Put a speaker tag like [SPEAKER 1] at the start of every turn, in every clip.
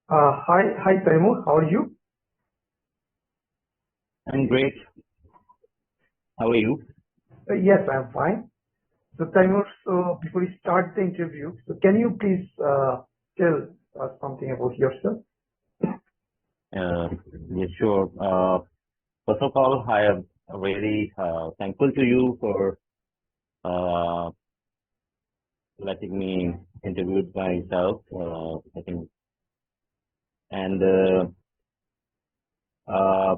[SPEAKER 1] Hi, Taimur. How are you?
[SPEAKER 2] I'm great. How are you?
[SPEAKER 1] Yes, I'm fine. So, Taimur, so before we start the interview, so can you please tell us something about yourself?
[SPEAKER 2] Uh, yes, sure. First of all, I am really thankful to you for uh, letting me interview myself. I think, and uh,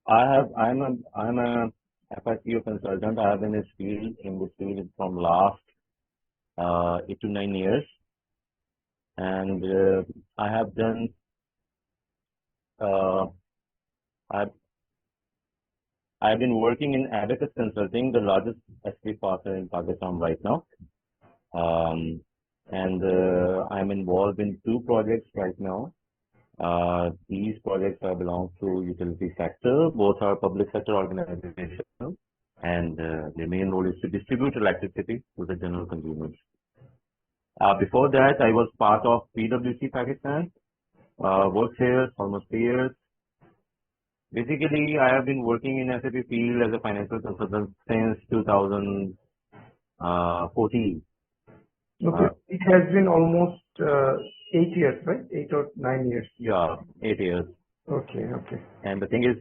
[SPEAKER 2] I'm a FICO consultant. I have been in this field from last 8 to 9 years, and I have done. Uh, I've I've been working in Abacus Consulting, the largest SP partner in Pakistan right now. Um, and I'm involved in two projects right now. These projects belong to utility sector. Both are public sector organizations, and their main role is to distribute electricity to the general consumers. Before that, I was part of PwC Pakistan. Worked here almost 3 years. Basically, I have been working in SAP field as a financial consultant since 2014.
[SPEAKER 1] Okay, it has been almost 8 years, right? 8 or 9 years.
[SPEAKER 2] Yeah, 8 years.
[SPEAKER 1] Okay.
[SPEAKER 2] And the thing is,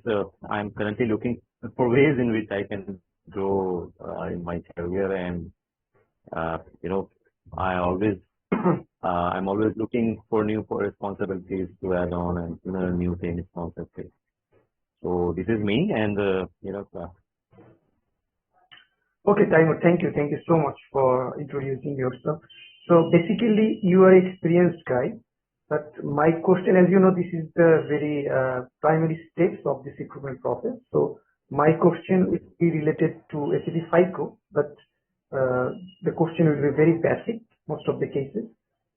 [SPEAKER 2] I'm currently looking for ways in which I can grow in my career, and you know, I always, I'm always looking for new responsibilities to add on and learn new things constantly. So this is me, and
[SPEAKER 1] Okay, Taimur, thank you. Thank you so much for introducing yourself. So basically, you are an experienced guy, but my question, as you know, this is the very primary steps of this recruitment process. So my question will be related to SAP FICO, but the question will be very basic most of the cases.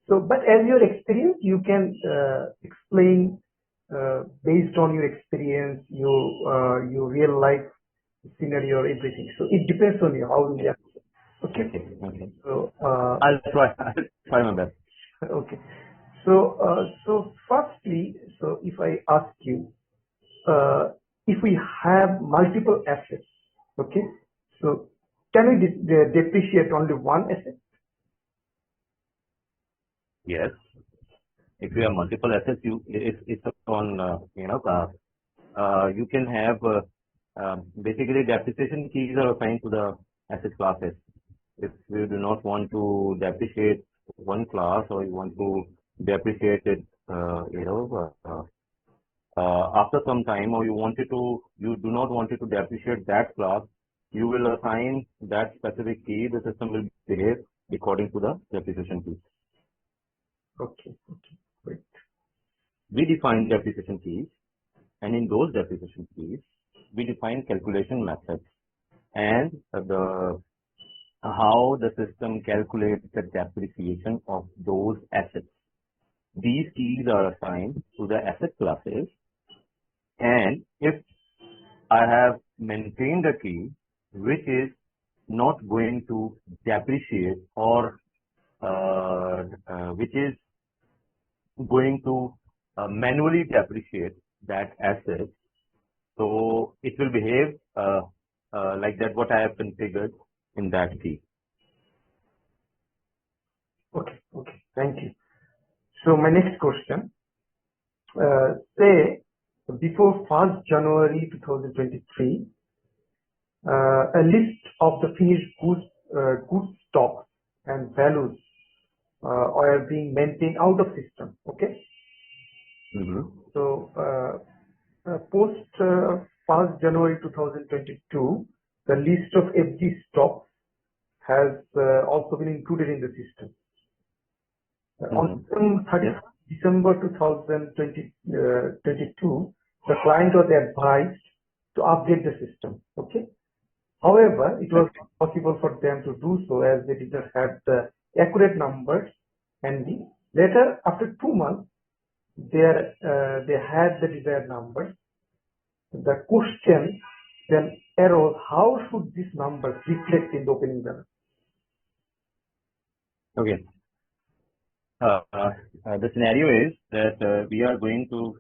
[SPEAKER 1] So, but as your experience, you can explain based on your experience, your real life scenario, or everything. So it depends on you how you answer. Okay.
[SPEAKER 2] okay.
[SPEAKER 1] So
[SPEAKER 2] I'll try my best.
[SPEAKER 1] okay. So firstly, so if I ask you, if we have multiple assets, okay, so can we depreciate only one asset?
[SPEAKER 2] Yes. If you have multiple assets, it's on you can have basically depreciation keys are assigned to the asset classes. If you do not want to depreciate one class, or you want to depreciate it, after some time, or you do not want it to depreciate that class, you will assign that specific key. The system will behave according to the depreciation key.
[SPEAKER 1] Okay, great.
[SPEAKER 2] We define depreciation keys, and in those depreciation keys, we define calculation methods and how the system calculates the depreciation of those assets. These keys are assigned to the asset classes, and if I have maintained a key which is not going to depreciate, or which is going to manually depreciate that asset, so it will behave like that what I have configured in that key.
[SPEAKER 1] Okay, thank you. So my next question, say before 1st January 2023, a list of the finished goods stocks and values are being maintained out of system. Okay. So post 1st January 2022, the list of FG stocks has also been included in the system. On 31st December 2022, the client was advised to update the system. Okay. However, it was not possible for them to do so, as they did not have the accurate numbers handy. Later, after 2 months, they had the desired numbers. The question then arose: how should these numbers reflect in the opening balance?
[SPEAKER 2] Okay. The scenario is that we are going to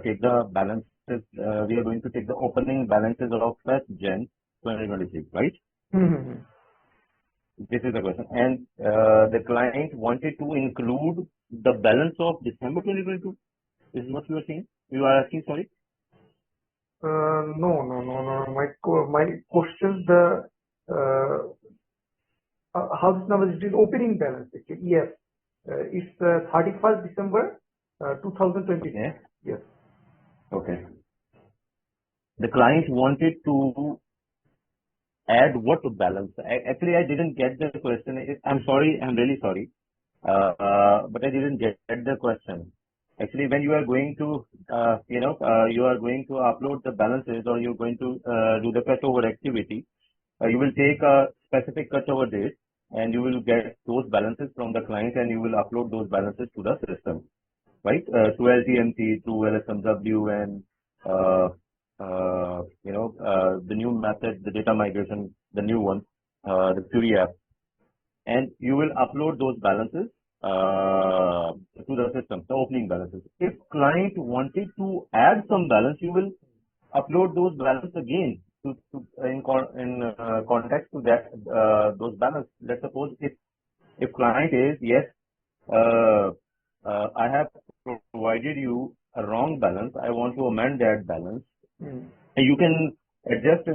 [SPEAKER 2] take the balances, we are going to take the opening balances of 1st Jan 2026, right?
[SPEAKER 1] Mm-hmm.
[SPEAKER 2] This is the question. And the client wanted to include the balance of December 2022. This is what you are saying? You are asking, sorry?
[SPEAKER 1] No. My question, how this number is opening balance actually. Yes, it's 31st December 2022.
[SPEAKER 2] Okay.
[SPEAKER 1] Yes.
[SPEAKER 2] Okay. The client wanted to add what to balance? Actually, I didn't get the question. I'm sorry. I'm really sorry. But I didn't get the question. Actually, when you are going to, you are going to upload the balances or you're going to do the cutover activity, you will take a specific cutover date and you will get those balances from the client and you will upload those balances to the system, right? To LTMC, to LSMW and, the new method, the data migration, the new one, the Fury app. And you will upload those balances to the system, the opening balances. If client wanted to add some balance, you will upload those balances again in context to that those balance. Let's suppose if client is yes, I have provided you a wrong balance. I want to amend that balance.
[SPEAKER 1] Mm.
[SPEAKER 2] You can adjust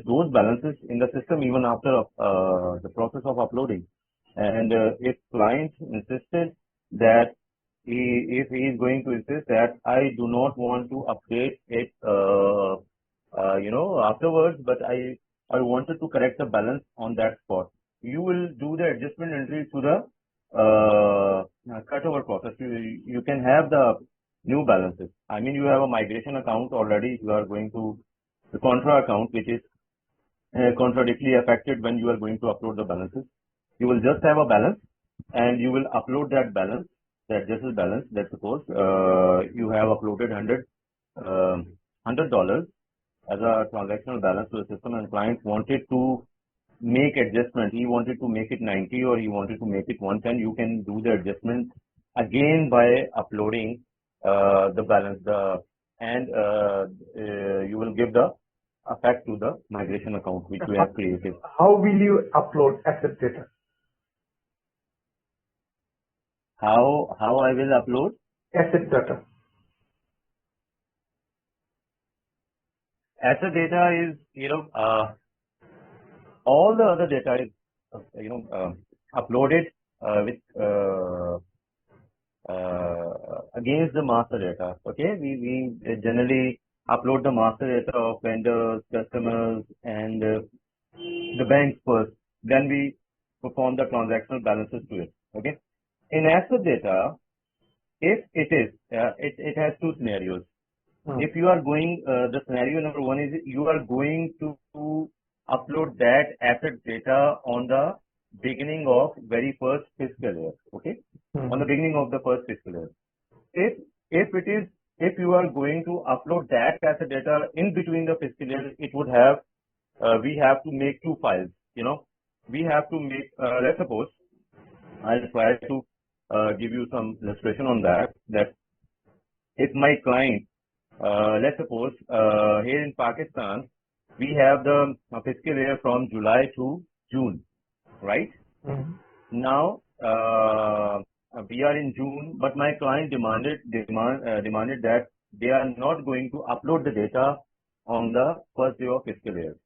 [SPEAKER 2] those balances in the system even after the process of uploading. And if client insisted that if he is going to insist that I do not want to update it, afterwards, but I wanted to correct the balance on that spot. You will do the adjustment entry to the cutover process. You can have the new balances. I mean, you have a migration account already. You are going to the contra account, which is contradictory affected when you are going to upload the balances. You will just have a balance and you will upload that balance, the adjusted balance. Let's suppose you have uploaded $100 as a transactional balance to the system and client wanted to make adjustment. He wanted to make it 90 or he wanted to make it 110. You can do the adjustment again by uploading the balance, and you will give the effect to the migration account which we have created.
[SPEAKER 1] How will you upload asset data?
[SPEAKER 2] How I will upload
[SPEAKER 1] Asset data.
[SPEAKER 2] asset data is all the other data is uploaded with against the master data. Okay, we generally upload the master data of vendors, customers, and the banks first. Then we perform the transactional balances to it. Okay, in asset data, if it is, it has two scenarios. If you are going, the scenario number one is you are going to upload that asset data on the beginning of very first fiscal year. Okay, on the beginning of the first fiscal year. If you are going to upload that asset data in between the fiscal year, it would have we have to make two files. We have to make. Let's suppose I'll try to give you some illustration on that. That if my client, let's suppose here in Pakistan, we have the fiscal year from July to June, right? Now we are in June, but my client demanded that they are not going to upload the data on the first day of fiscal year.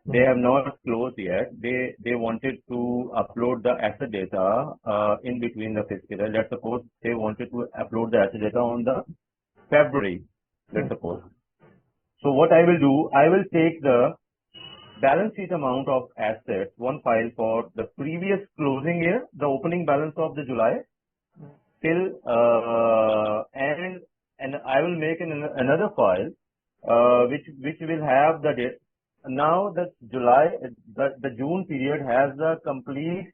[SPEAKER 2] They have not closed yet. They wanted to upload the asset data in between the fiscal year. Let's suppose they wanted to upload the asset data on the February, let's suppose. So what I will do, I will take the balance sheet amount of assets, one file for the previous closing year, the opening balance of the July, till and I will make another file which will have the date. Now the the June period has the complete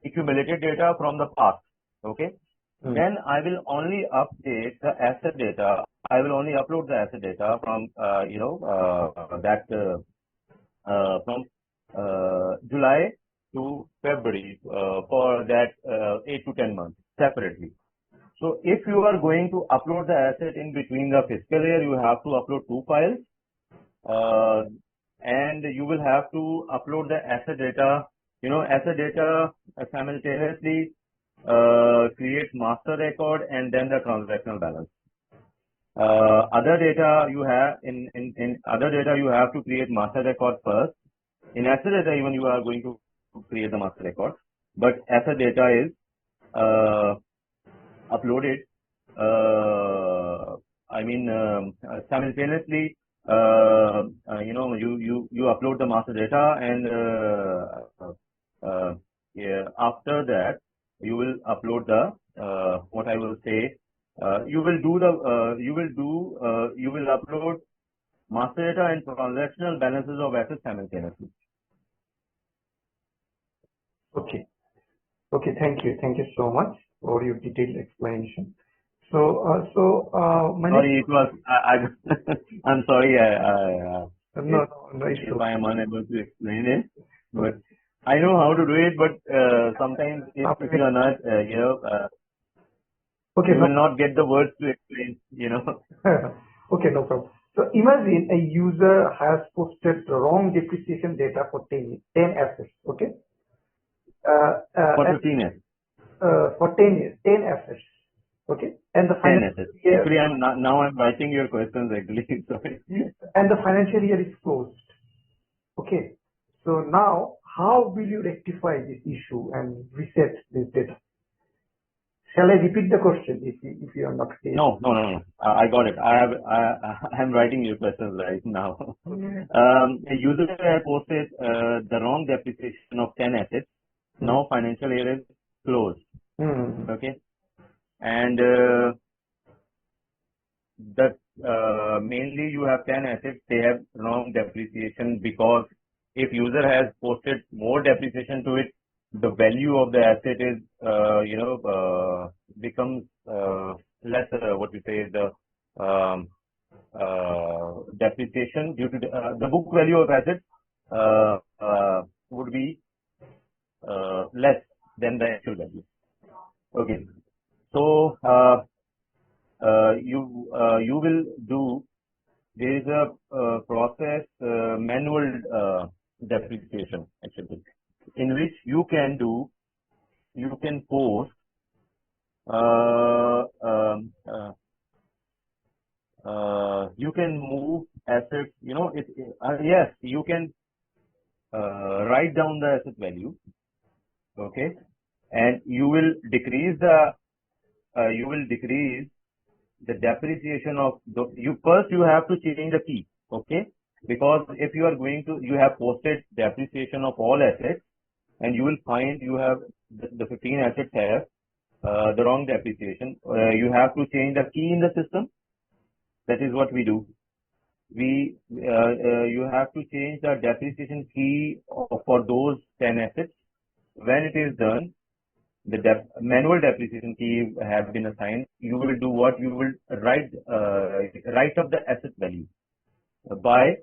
[SPEAKER 2] accumulated data from the past. Okay. Then I will only update the asset data. I will only upload the asset data from from July to February for that 8 to 10 months separately. So if you are going to upload the asset in between the fiscal year, you have to upload two files, and you will have to upload the asset data. Asset data simultaneously create master record and then the transactional balance. Other data you have in other data you have to create master record first. In asset data even you are going to create the master record, but asset data is uploaded. Simultaneously. You upload the master data, and after that you will upload the what I will say. You will upload master data and transactional balances of assets simultaneously.
[SPEAKER 1] Okay. Thank you so much for your detailed explanation. My
[SPEAKER 2] sorry, it was I'm sorry.
[SPEAKER 1] no,
[SPEAKER 2] if I am unable to explain it, but I know how to do it. But sometimes if you are not, you will not get the words to explain.
[SPEAKER 1] Okay, no problem. So imagine a user has posted wrong depreciation data for 10 assets. Okay.
[SPEAKER 2] For 15 years.
[SPEAKER 1] For 10 years, 10 assets. Okay. And the
[SPEAKER 2] 10 assets. Actually, I'm writing your questions actually. Sorry.
[SPEAKER 1] And the financial year is closed. Okay. So now, how will you rectify this issue and reset this data? Shall I repeat the question if you are not clear?
[SPEAKER 2] No. I got it. I'm writing your questions right now. A user has posted the wrong depreciation of 10 assets. Now financial year is closed. Okay. And mainly you have 10 assets. They have wrong depreciation because if user has posted more depreciation to it, the value of the asset is becomes less. What we say the depreciation due to the book value of assets would be less than the actual value. Okay. So you will do. There is a process manual depreciation actually, in which you can post you can move assets. Yes, you can write down the asset value. Okay, and you will decrease the depreciation of first you have to change the key. Okay, because if you are you have posted depreciation of all assets, and you will find you have the 15 assets have the wrong depreciation. You have to change the key in the system. That is what we do. You have to change the depreciation key for those 10 assets. When it is done, the manual depreciation key has been assigned. You will do what? You will write up the asset value by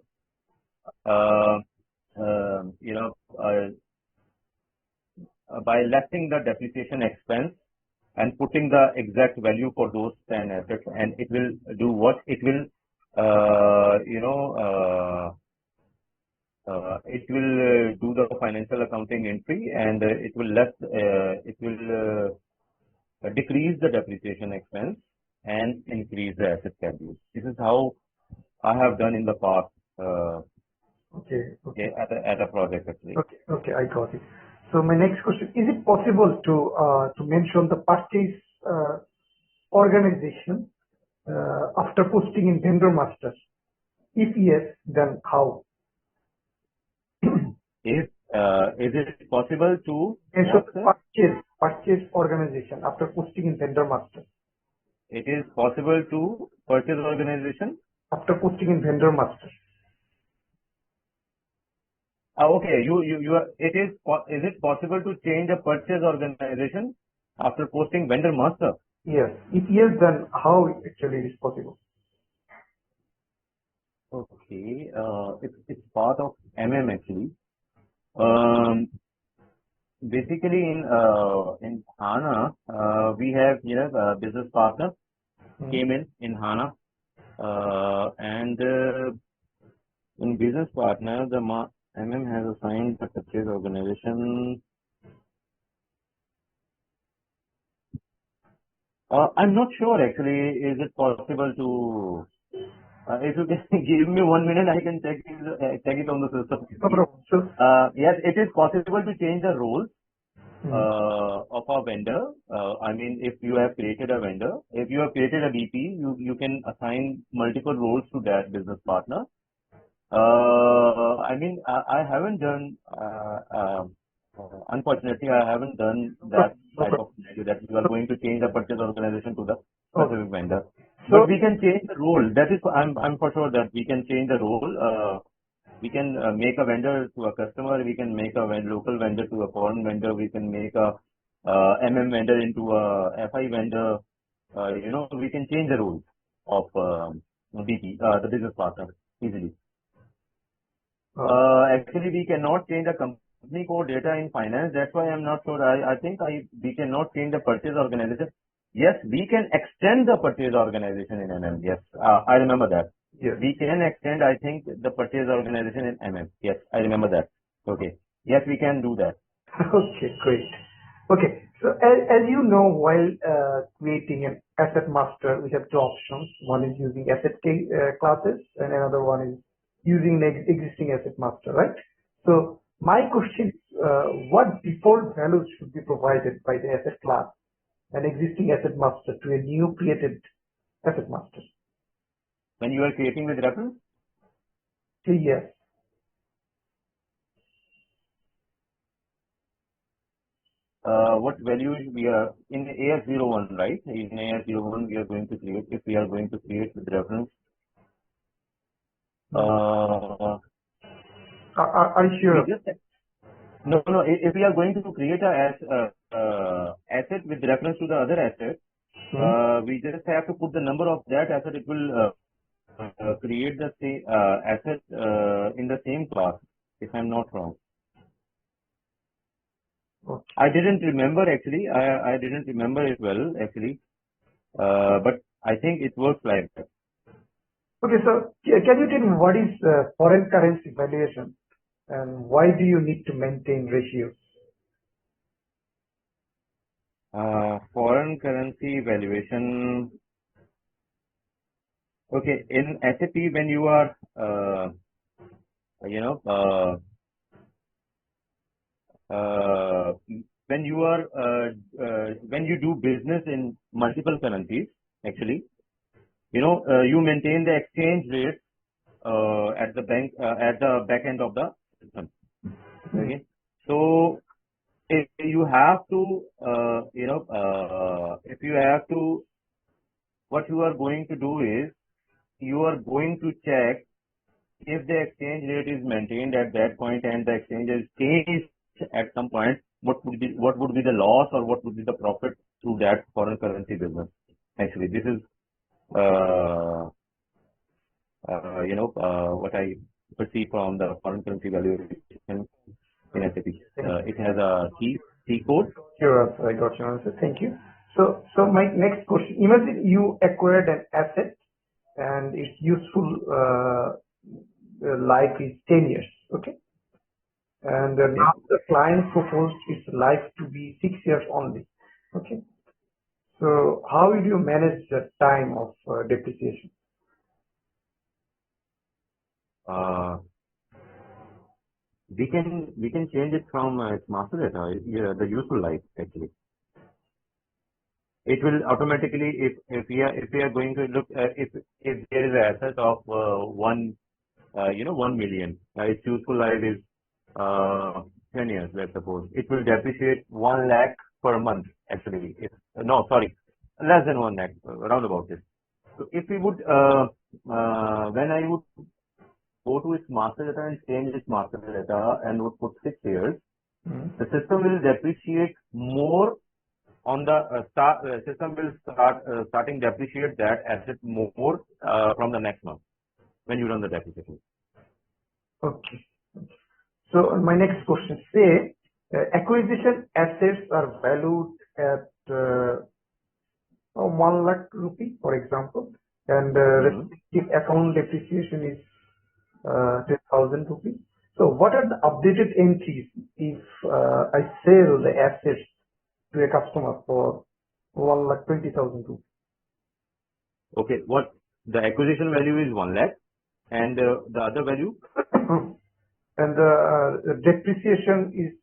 [SPEAKER 2] by lessening the depreciation expense and putting the exact value for those 10 assets, and it will do what? It will do the financial accounting entry, and it will decrease the depreciation expense and increase the asset value. This is how I have done in the past.
[SPEAKER 1] Okay.
[SPEAKER 2] At a project actually.
[SPEAKER 1] Okay, I got it. So my next question: is it possible to mention the purchase organization after posting in vendor master? If yes, then how?
[SPEAKER 2] Is it possible to
[SPEAKER 1] purchase organization after posting in vendor master?
[SPEAKER 2] It is possible to purchase organization
[SPEAKER 1] after posting in vendor master.
[SPEAKER 2] Okay, is it possible to change a purchase organization after posting vendor master?
[SPEAKER 1] Yes. If yes, then how actually it is possible?
[SPEAKER 2] Okay, it's part of MM actually. basically in HANA, we have a business partner came in HANA, and in business partner, the MM has assigned the purchase organization. I'm not sure actually. Is it possible to? If you can give me 1 minute, I can check it on the system.
[SPEAKER 1] No problem. Sure.
[SPEAKER 2] Yes, it is possible to change the roles
[SPEAKER 1] Mhm.
[SPEAKER 2] of a vendor. I mean, if you have created a vendor, if you have created a BP, you can assign multiple roles to that business partner. I mean, I haven't done, unfortunately, I haven't done that
[SPEAKER 1] No
[SPEAKER 2] type
[SPEAKER 1] problem.
[SPEAKER 2] of scenario that you are going to change the purchase organization to the
[SPEAKER 1] Okay.
[SPEAKER 2] specific vendor.
[SPEAKER 1] So,
[SPEAKER 2] But we can change the role. That is, I'm for sure that we can change the role. We can make a vendor to a customer. We can make a local vendor to a foreign vendor. We can make a vendor into a FI vendor. We can change the rules of BP, the business partner, easily. Actually, we cannot change the company code data in finance. That's why I'm not sure. I think we cannot change the purchase organization. Yes, we can extend the purchase organization in MM. Yes, I remember that.
[SPEAKER 1] yes.
[SPEAKER 2] We can extend, I think, the purchase organization in MM. Yes, I remember that. Okay. Yes, we can do that.
[SPEAKER 1] Okay, great. Okay, so as you know, while creating an asset master, we have two options. One is using asset classes, and another one is using the existing asset master, right? So my question is, what default values should be provided by the asset class and existing asset master to a new created asset master?
[SPEAKER 2] When you are creating with reference,
[SPEAKER 1] Yes.
[SPEAKER 2] what value we are in AS01, right? In AS01, we are going to create, if we are going to create with reference,
[SPEAKER 1] Are you sure?
[SPEAKER 2] no, if we are going to create a asset with reference to the other asset, we just have to put the number of that asset. It will create the same asset in the same class, if I'm not wrong.
[SPEAKER 1] Okay.
[SPEAKER 2] I didn't remember actually. I didn't remember it well actually, but I think it works like that.
[SPEAKER 1] Okay, so can you tell me what is foreign currency valuation and why do you need to maintain ratios?
[SPEAKER 2] Foreign currency valuation. Okay, in SAP, when you are, when you do business in multiple currencies, actually, you maintain the exchange rate at the back end of the system. Okay, so if you have to, what you are going to do is you are going to check if the exchange rate is maintained at that point and the exchange is changed at some point, what would be the loss or what would be the profit through that foreign currency business. Actually, this is what I perceive from the foreign currency valuation in SAP. It has a C code.
[SPEAKER 1] Sure, I got your answer. Thank you. So my next question: imagine you acquired an asset and its useful life is 10 years. Okay. And now the client proposed its life to be 6 years only. Okay. So how will you manage the time of depreciation?
[SPEAKER 2] We can change it from its master data, the useful life actually. It will automatically, if we are going to look if there is an asset of 1 million, its useful life is 10 years, let's suppose. It will depreciate 1 lakh per month actually. No, sorry, less than 1 lakh, around about this. So if we would, when I would go to its master data and change its master data and would put 6 years, the system will depreciate more on the system will starting depreciate that asset more from the next month when you run the depreciation.
[SPEAKER 1] Okay. So my next question, say Acquisition assets are valued at 1 lakh rupee, for example, and respective account depreciation is 10,000 rupees. So what are the updated entries if I sell the assets to a customer for 1,20,000 rupees?
[SPEAKER 2] Okay, what the acquisition value is 1 lakh, and the other value?
[SPEAKER 1] And the depreciation is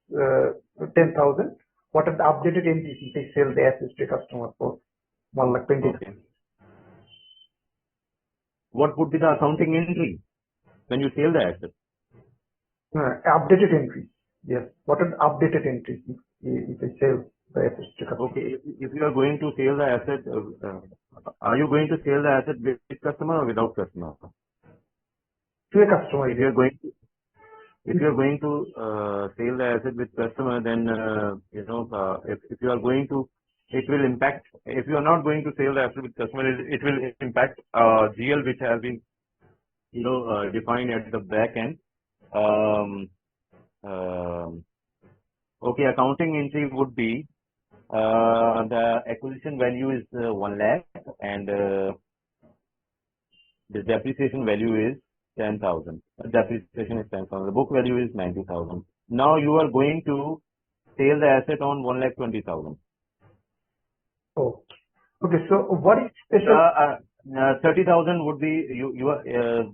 [SPEAKER 1] 10,000. What are the updated entries if I sell the assets to a customer for 1,20,000?
[SPEAKER 2] Okay. What would be the accounting entry when you sell the asset?
[SPEAKER 1] Updated entries. Yes. What are the updated entries if I sell the assets to customer?
[SPEAKER 2] Okay, if you are going to sell the asset, are you going to sell the asset with customer or without customer?
[SPEAKER 1] To a customer.
[SPEAKER 2] If you are going to sell the asset with customer, then if you are going to, it will impact. If you are not going to sell the asset with customer, it will impact GL, which has been defined at the back end. Okay, accounting entry would be the acquisition value is 1 lakh, and the depreciation value is 10,000. Depreciation is 10,000. The book value is 90,000. Now you are going to sell the asset on 1,20,000.
[SPEAKER 1] Oh, okay. So what is special?
[SPEAKER 2] 30,000 would be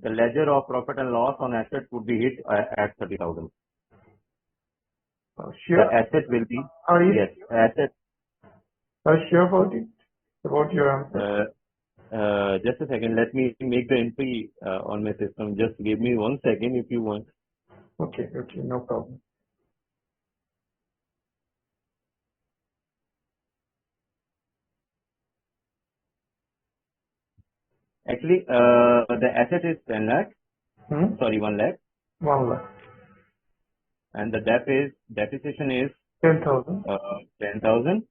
[SPEAKER 2] the ledger of profit and loss on asset would be hit at 30,000.
[SPEAKER 1] Sure.
[SPEAKER 2] The asset will be asset.
[SPEAKER 1] Are you sure about it? About your answer?
[SPEAKER 2] Just a second. Let me make the entry on my system. Just give me 1 second if you want.
[SPEAKER 1] Okay. Okay. No problem.
[SPEAKER 2] Actually, the asset is 10 lakh. Sorry, 1 lakh.
[SPEAKER 1] 1 lakh.
[SPEAKER 2] And the depreciation is
[SPEAKER 1] 10,000.
[SPEAKER 2] 10,000.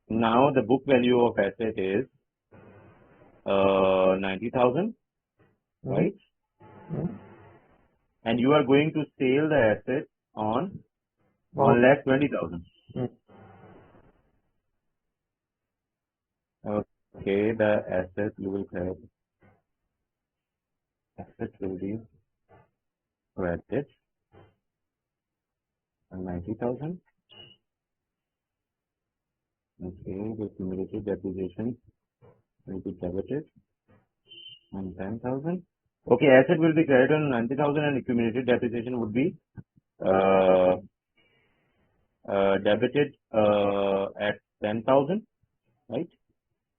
[SPEAKER 2] Now the book value of asset is 90,000, right? And you are going to sell the asset on 1,20,000. Okay, the asset you will have. Asset will be credited 90,000. Okay, the cumulative depreciation will be debited on 10,000. Okay, asset will be credited on 90,000 and cumulative depreciation would be debited at 10,000, right?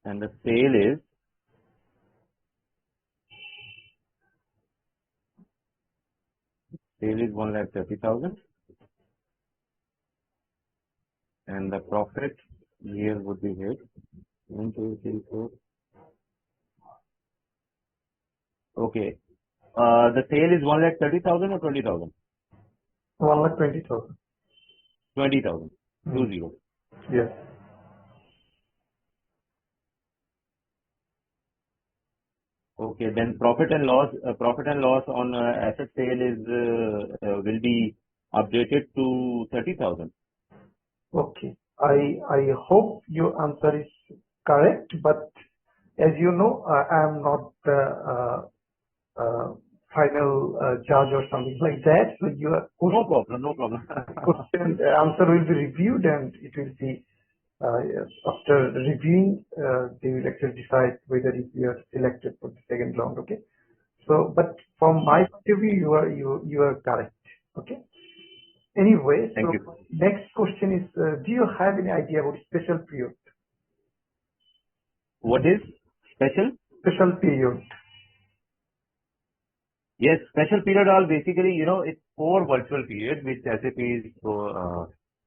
[SPEAKER 2] And the sale is 1,30,000, and the profit here would be hit 1, 2, 3, 4. Okay, the sale is 1,30,000 or 20,000?
[SPEAKER 1] 1,20,000.
[SPEAKER 2] 20,000. 20.
[SPEAKER 1] Yes.
[SPEAKER 2] Okay, then profit and loss on asset sale is will be updated to 30,000.
[SPEAKER 1] Okay. I hope your answer is correct, but as you know, I am not the final judge or something like that. So your
[SPEAKER 2] No problem.
[SPEAKER 1] question answer will be reviewed, and it will be after reviewing, they will actually decide whether if you are selected for the second round. Okay. So, but from my point of view, you are correct. Okay. Anyway,
[SPEAKER 2] Thank
[SPEAKER 1] so
[SPEAKER 2] you.
[SPEAKER 1] next question is, do you have any idea about special period?
[SPEAKER 2] What is special?
[SPEAKER 1] Special period.
[SPEAKER 2] Yes, special period are basically, it's 4 virtual periods which SAP is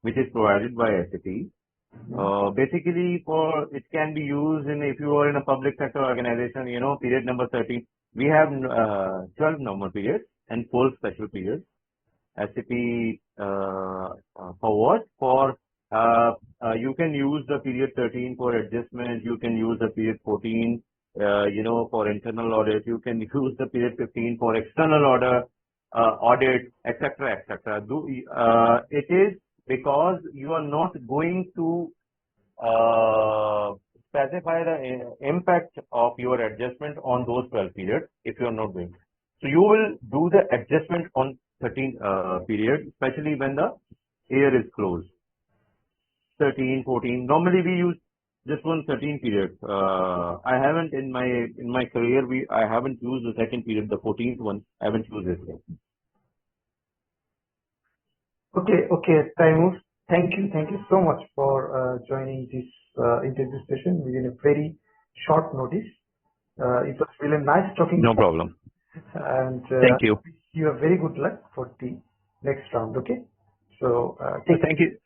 [SPEAKER 2] which is provided by SAP. Basically, it can be used if you are in a public sector organization, period number 13. We have 12 normal periods and 4 special periods. SAP for what? For you can use the period 13 for adjustment. You can use the period 14, for internal audit. You can use the period 15 for external audit, etc., etc. It is because you are not going to specify the impact of your adjustment on those 12 periods if you are not doing. So you will do the adjustment on 13 period, especially when the year is closed. 13, 14. Normally we use just one 13 period. I haven't in my career I haven't used the second period, the 14th one. I haven't used it yet.
[SPEAKER 1] Okay, Taimur. Thank you so much for joining this interview session within a very short notice. It was really nice talking to
[SPEAKER 2] No
[SPEAKER 1] you,
[SPEAKER 2] problem.
[SPEAKER 1] and
[SPEAKER 2] Thank you.
[SPEAKER 1] wish you a very good luck for the next round. Okay, so take
[SPEAKER 2] Thank you.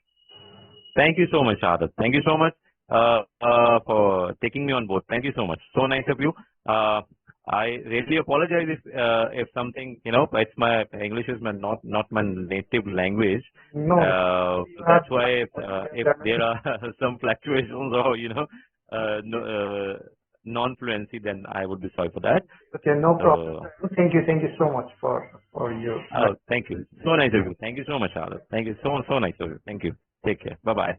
[SPEAKER 2] Thank you so much, Adat. Thank you so much for taking me on board. Thank you so much. So nice of you. I really apologize if something, it's my English is not my native language.
[SPEAKER 1] no.
[SPEAKER 2] So that's why if there are some fluctuations or non-fluency, then I would be sorry for that.
[SPEAKER 1] Okay, no problem. Thank you so much for your.
[SPEAKER 2] Thank you. So nice of you. Thank you so much, Adat. Thank you so nice of you. Thank you. Take care. Bye bye.